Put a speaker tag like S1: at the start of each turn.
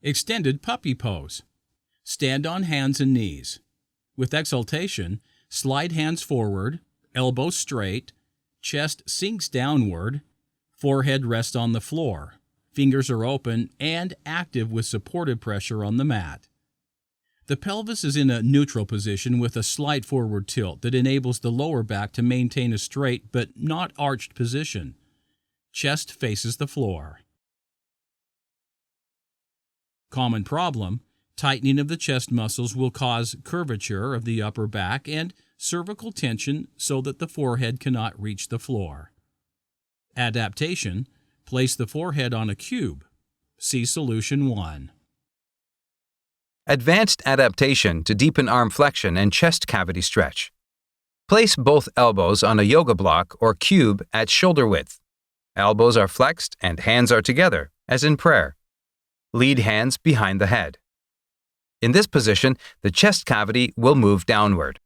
S1: Extended puppy pose. Stand on hands and knees. With exhaltation, slide hands forward, elbows straight, chest sinks downward, forehead rests on the floor. Fingers are open and active with supported pressure on the mat. The pelvis is in a neutral position with a slight forward tilt that enables the lower back to maintain a straight but not arched position. Chest faces the floor. Common problem: tightening of the chest muscles will cause curvature of the upper back and cervical tension so that the forehead cannot reach the floor. Adaptation: place the forehead on a cube. See Solution 1.
S2: Advanced adaptation to deepen arm flexion and chest cavity stretch. Place both elbows on a yoga block or cube at shoulder width. Elbows are flexed and hands are together, as in prayer. Lead hands behind the head. In this position, the chest cavity will move downward.